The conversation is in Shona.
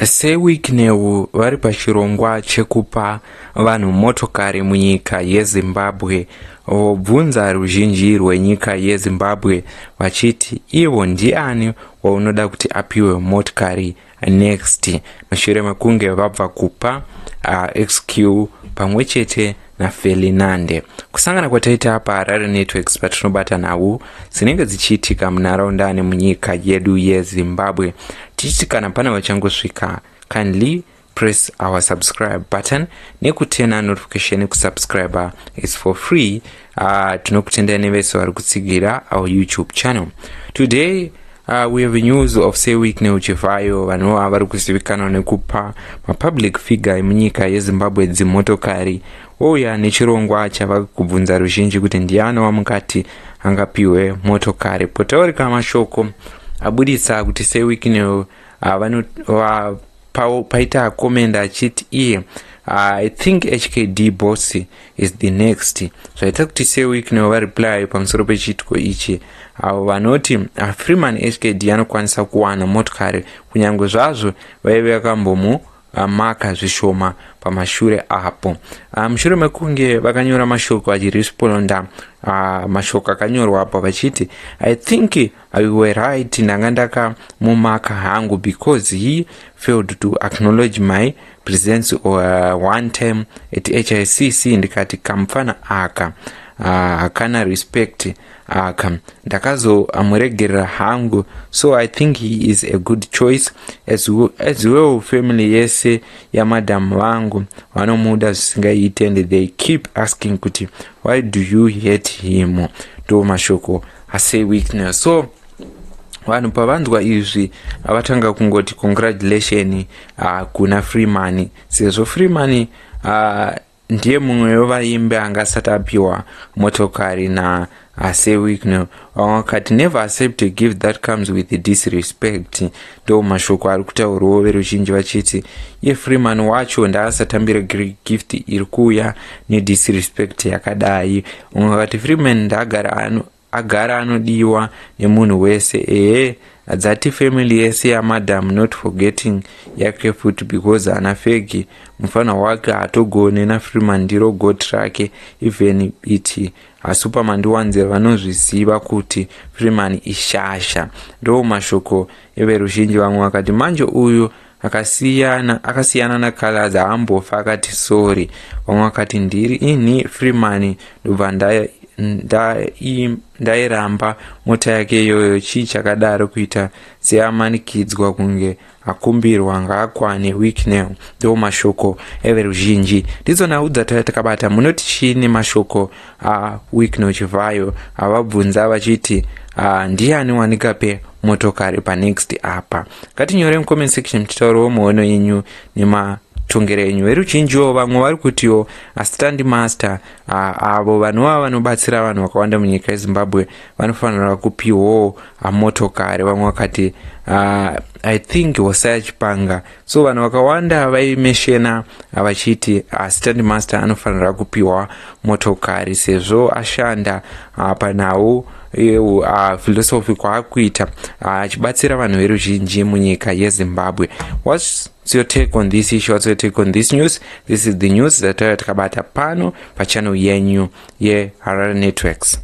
seWicknel vari pachirongwa chekupa vanhu motokari munyika yeZimbabwe vobvunza ruzhinji rwenyika yeZimbabwe vachiti ivo ndiani waunoda kuti apiwe motokari next, mushure mekunge vabva kupa XQ pamwe chete naFerdinand. Kusangana kwataita paHarare Networks patinobata nhau dzinenge dzichiitika munharaunda nemunyika yedu yeZimbabwe. Tichiti kana pana vachangosvika, kindly press our subscribe button nekutena notification. Kusubscribe is for free. Tinokutendai nevese vari kutsigira our YouTube channel. Today we have news of Wicknel Chivhayo, vanhu vari kuzivikanwa nekupa mapublic figure emunyika yeZimbabwe dzimotokari. Ouya nechirongwa chava kubvunza ruzhinji kuti ndiani wamukati angapiwe motokari. Potaurika mashoko abudisa kuti Wicknel paita comment achiti iye I think HKD boss is the next. Zvaita kuti Wicknel vareply pamusoro pechitiko ichi. Vanoti Freeman HKD anokwanisa kuwana motokari kunyange zvazvo vaive vakambomu maka zvishoma pamashure apo. Mushure mekunge vakanyora mashoko achiresponda mashoko akanyorwa apo vachiti I think I were right, ndanga ndakamumaka hangu because he failed to acknowledge my presence one time at HICC. Ndikati kamfana aka hakana respect aka ndakazomuregerera hangu, so I think he is a good choice as well. Family yese ya madam vangu vanomuda zvisingaite and they keep asking kuti why do you hate him. Ndo mashoko aSeWicknel. So vanhu pavanzwa izvi vatanga kungoti congratulation kuna Freeman, sezvo Freeman ndiye mumwe wevaimbi angasati apiwa motokari na Wicknel. Wakati never accept a gift that comes with disrespect. Ndo mashoko ari kutaurwawo veruzhinji vachiti ye Freeman wacho ndaasatambira gift iri kuuya nedisrespect yakadai. Wakati Freeman ndagara anodiwa nemunhu wese. Adzati family yese yamadam not forgetting yake futi because anafegi mufana wake atogone na Freeman ndiro got rake even iti Superman ndiwanze vanozviziva kuti Freeman ishasha. Ndo mashoko everuzhinji. Vamwe vakati manje uyu akasiyana nakala dzaambofa akati sorry. Vamwe vakati ndiri ini Freeman ndobva ndairamba mota yake iyoyo. Chii chakadaro kuita seamanikidzwa kunge akumbirwa ngaakwane Wicknel. Ndo mashoko everuzhinji. Ndidzo nhau dzatakabata. Munoti chini mashoko Wicknel Chivhayo avabvunza vachiti ndiani wanikape motokari panext apa. Ngatinyore mucomment section titaurawo muono yenyu nematongero enyu. Veruzhinjiwo vamwe vari kutiwo stand master avo vanhu vanobatsira vanhu vakawanda munyika yeZimbabwe vanofanira kupiwawo motokari. Vamwe vakati I think Hosea Chipanga. So vanhu vakawanda vaimeshena vachiti stand master anofanira kupiwa motokari sezvo ashanda panhau philosophy kwaakuita achibatsira vanhu veruzhinji munyika yeZimbabwe. What's your take on this issue? What's your take on this news? This is the news that takabata pano pachannel yenyu yeHarare Networks.